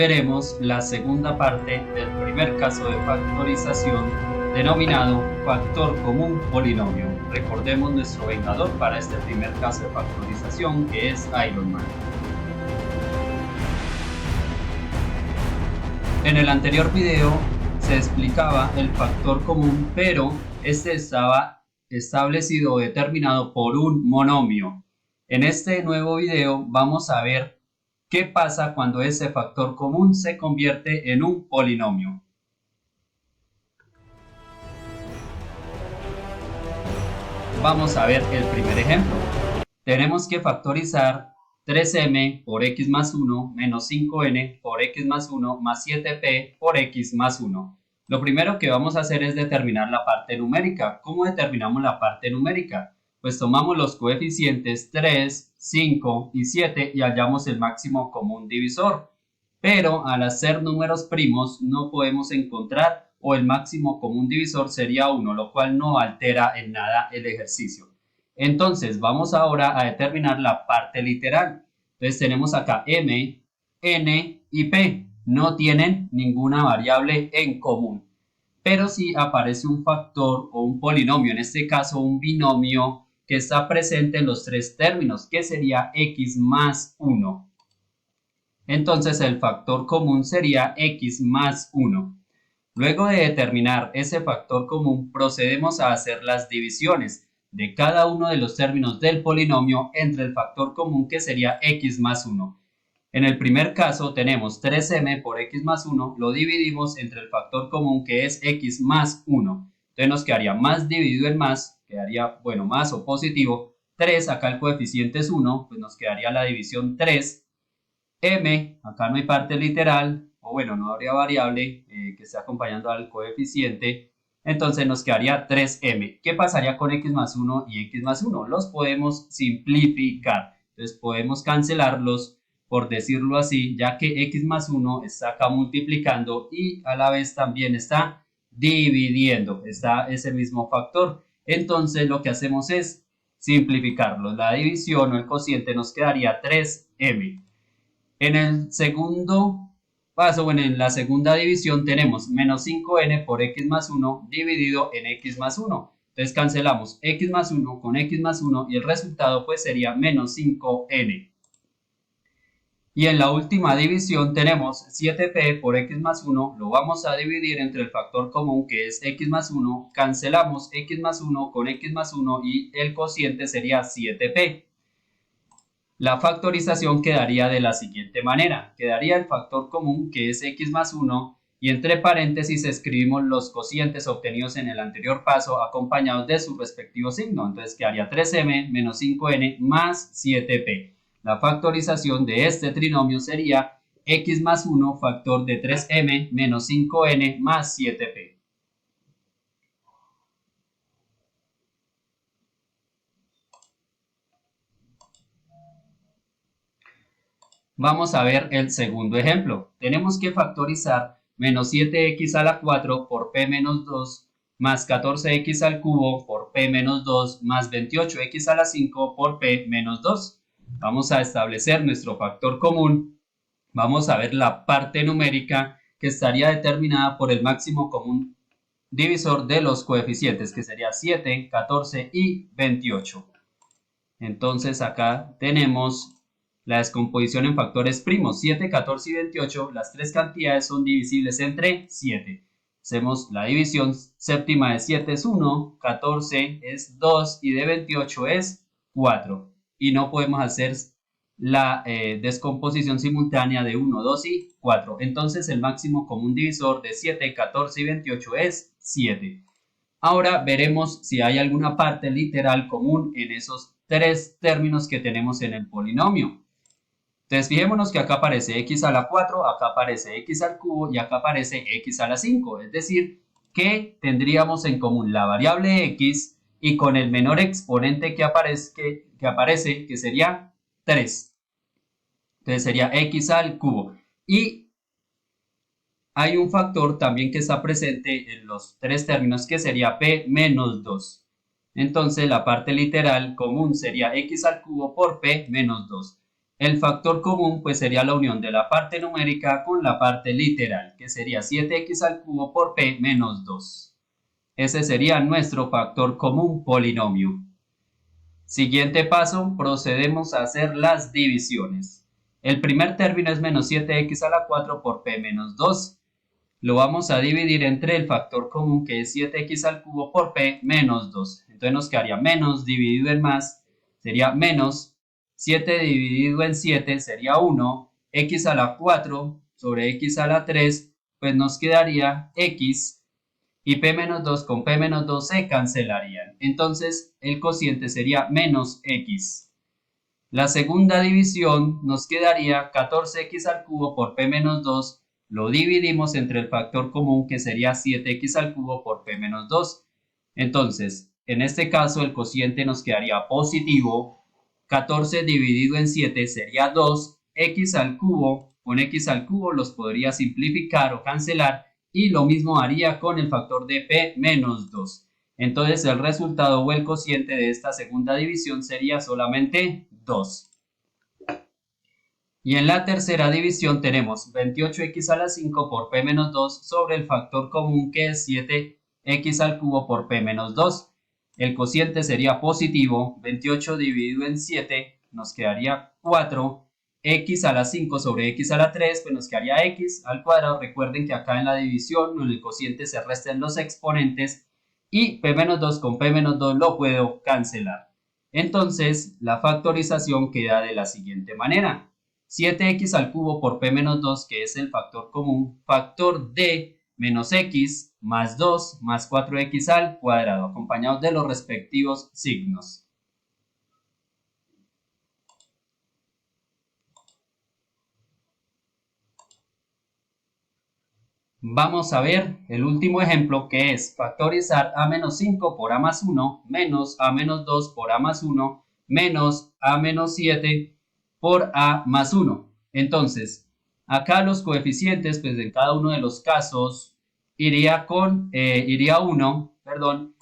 veremos la segunda parte del primer caso de factorización denominado factor común polinomio. Recordemos nuestro vengador para este primer caso de factorización, que es Iron Man. En el anterior video se explicaba el factor común, pero este estaba establecido o determinado por un monomio. En este nuevo video vamos a ver qué pasa cuando ese factor común se convierte en un polinomio. Vamos a ver el primer ejemplo. Tenemos que factorizar 3m por x más 1 menos 5n por x más 1 más 7p por x más 1. Lo primero que vamos a hacer es determinar la parte numérica. ¿Cómo determinamos la parte numérica? Pues tomamos los coeficientes 3, 5 y 7 y hallamos el máximo común divisor. Pero al hacer números primos no podemos encontrar, o el máximo común divisor sería 1, lo cual no altera en nada el ejercicio. Entonces vamos ahora a determinar la parte literal. Entonces tenemos acá m, n y p. No tienen ninguna variable en común. Pero sí aparece un factor o un polinomio, en este caso un binomio, que está presente en los tres términos, que sería x más 1. Entonces el factor común sería x más 1. Luego de determinar ese factor común, procedemos a hacer las divisiones de cada uno de los términos del polinomio entre el factor común, que sería x más 1. En el primer caso tenemos 3m por x más 1, lo dividimos entre el factor común, que es x más 1. Entonces nos quedaría más dividido en más, quedaría, bueno, más o positivo, 3, acá el coeficiente es 1, pues nos quedaría la división 3, m, acá no hay parte literal, o bueno, no habría variable que esté acompañando al coeficiente, entonces nos quedaría 3m. ¿Qué pasaría con x más 1 y x más 1? Los podemos simplificar, entonces podemos cancelarlos, por decirlo así, ya que x más 1 está acá multiplicando y a la vez también está dividiendo, está ese mismo factor. Entonces lo que hacemos es simplificarlo. La división o el cociente nos quedaría 3m. En el segundo paso, bueno, en la segunda división tenemos menos 5n por x más 1 dividido en x más 1. Entonces cancelamos x más 1 con x más 1 y el resultado pues sería menos 5n. Y en la última división tenemos 7p por x más 1, lo vamos a dividir entre el factor común, que es x más 1, cancelamos x más 1 con x más 1 y el cociente sería 7p. La factorización quedaría de la siguiente manera. Quedaría el factor común, que es x más 1, y entre paréntesis escribimos los cocientes obtenidos en el anterior paso acompañados de su respectivo signo. Entonces quedaría 3m menos 5n más 7p. La factorización de este trinomio sería x más 1 factor de 3m menos 5n más 7p. Vamos a ver el segundo ejemplo. Tenemos que factorizar menos 7x a la 4 por p menos 2 más 14x al cubo por p menos 2 más 28x a la 5 por p menos 2. Vamos a establecer nuestro factor común. Vamos a ver la parte numérica, que estaría determinada por el máximo común divisor de los coeficientes, que sería 7, 14 y 28. Entonces acá tenemos la descomposición en factores primos, 7, 14 y 28, las tres cantidades son divisibles entre 7. Hacemos la división, séptima de 7 es 1, 14 es 2 y de 28 es 4. Y no podemos hacer la descomposición simultánea de 1, 2 y 4. Entonces el máximo común divisor de 7, 14 y 28 es 7. Ahora veremos si hay alguna parte literal común en esos tres términos que tenemos en el polinomio. Entonces fijémonos que acá aparece x a la 4, acá aparece x al cubo y acá aparece x a la 5. Es decir, que tendríamos en común la variable x y con el menor exponente que aparece, que sería 3. Entonces sería x al cubo. Y hay un factor también que está presente en los tres términos, que sería p menos 2. Entonces la parte literal común sería x al cubo por p menos 2. El factor común pues sería la unión de la parte numérica con la parte literal, que sería 7x al cubo por p menos 2. Ese sería nuestro factor común polinomio. Siguiente paso, procedemos a hacer las divisiones. El primer término es menos 7x a la 4 por p menos 2. Lo vamos a dividir entre el factor común que es 7x al cubo por p menos 2. Entonces nos quedaría menos dividido en más, sería menos 7 dividido en 7 sería 1, x a la 4 sobre x a la 3, pues nos quedaría x y p menos 2 con p menos 2 se cancelarían. Entonces el cociente sería menos x. La segunda división nos quedaría 14x al cubo por p menos 2. Lo dividimos entre el factor común que sería 7x al cubo por p menos 2. Entonces, en este caso el cociente nos quedaría positivo. 14 dividido en 7 sería 2. X al cubo con x al cubo los podría simplificar o cancelar. Y lo mismo haría con el factor de p menos 2. Entonces el resultado o el cociente de esta segunda división sería solamente 2. Y en la tercera división tenemos 28x a la 5 por p menos 2 sobre el factor común que es 7x al cubo por p menos 2. El cociente sería positivo, 28 dividido en 7 nos quedaría 4. X a la 5 sobre x a la 3 pues nos quedaría x al cuadrado. Recuerden que acá en la división en el cociente se restan los exponentes y p menos 2 con p menos 2 lo puedo cancelar. Entonces la factorización queda de la siguiente manera. 7x al cubo por p menos 2, que es el factor común, factor de menos x más 2 más 4x al cuadrado, acompañados de los respectivos signos. Vamos a ver el último ejemplo, que es factorizar a menos 5 por a más 1 menos a menos 2 por a más 1 menos a menos 7 por a más 1. Entonces, acá los coeficientes, pues en cada uno de los casos iría 1, perdón.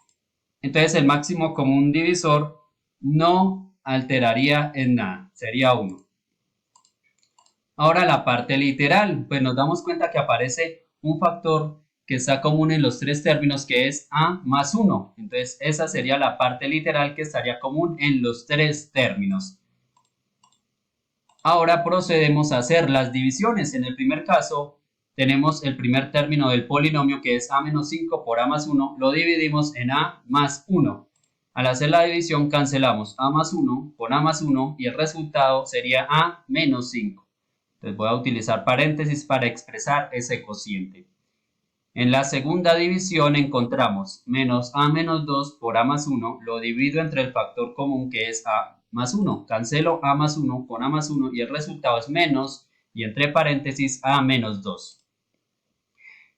Entonces el máximo común divisor no alteraría en nada, sería 1. Ahora la parte literal, pues nos damos cuenta que aparece un factor que está común en los tres términos, que es a más 1. Entonces esa sería la parte literal que estaría común en los tres términos. Ahora procedemos a hacer las divisiones. En el primer caso tenemos el primer término del polinomio, que es a menos 5 por a más 1. Lo dividimos en a más 1. Al hacer la división cancelamos a más 1 con a más 1 y el resultado sería a menos 5. Entonces voy a utilizar paréntesis para expresar ese cociente. En la segunda división encontramos menos a menos 2 por a más 1. Lo divido entre el factor común que es a más 1. Cancelo a más 1 con a más 1 y el resultado es menos y entre paréntesis a menos 2.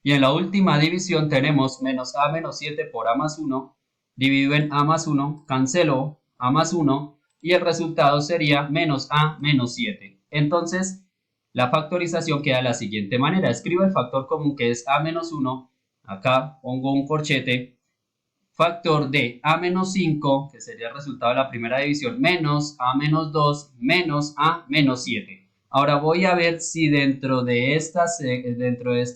Y en la última división tenemos menos a menos 7 por a más 1. Divido en a más 1, cancelo a más 1 y el resultado sería menos a menos 7. Entonces, la factorización queda de la siguiente manera. Escribo el factor común que es a menos 1. Acá pongo un corchete. Factor de a menos 5, que sería el resultado de la primera división, menos a menos 2, menos a menos 7. Ahora voy a ver si dentro de este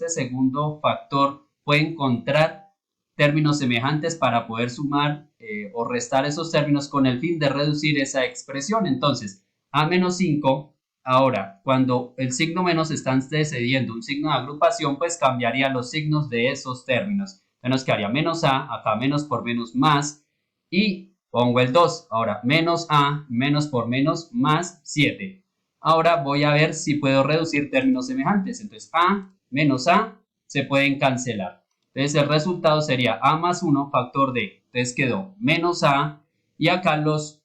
segundo factor puedo encontrar términos semejantes para poder sumar o restar esos términos con el fin de reducir esa expresión. Entonces, a menos 5. Ahora, cuando el signo menos está antecediendo un signo de agrupación, pues cambiaría los signos de esos términos. Entonces nos quedaría menos a, acá menos por menos más, y pongo el 2. Ahora, menos a, menos por menos, más 7. Ahora voy a ver si puedo reducir términos semejantes. Entonces, a menos a se pueden cancelar. Entonces, el resultado sería a más 1 factor de. Entonces quedó menos a, y acá los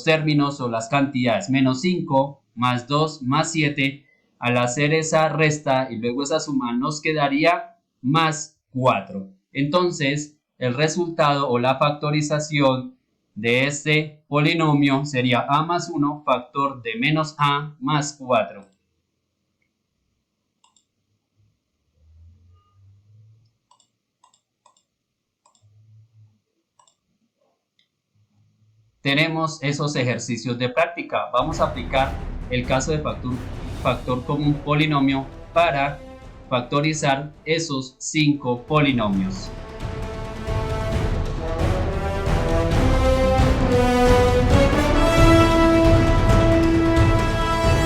términos o las cantidades, menos 5 más 2 más 7, al hacer esa resta y luego esa suma nos quedaría más 4. Entonces el resultado o la factorización de este polinomio sería a más 1 factor de menos a más 4. tenemos esos ejercicios de práctica. Vamos a aplicar el caso de factor común polinomio para factorizar esos 5 polinomios.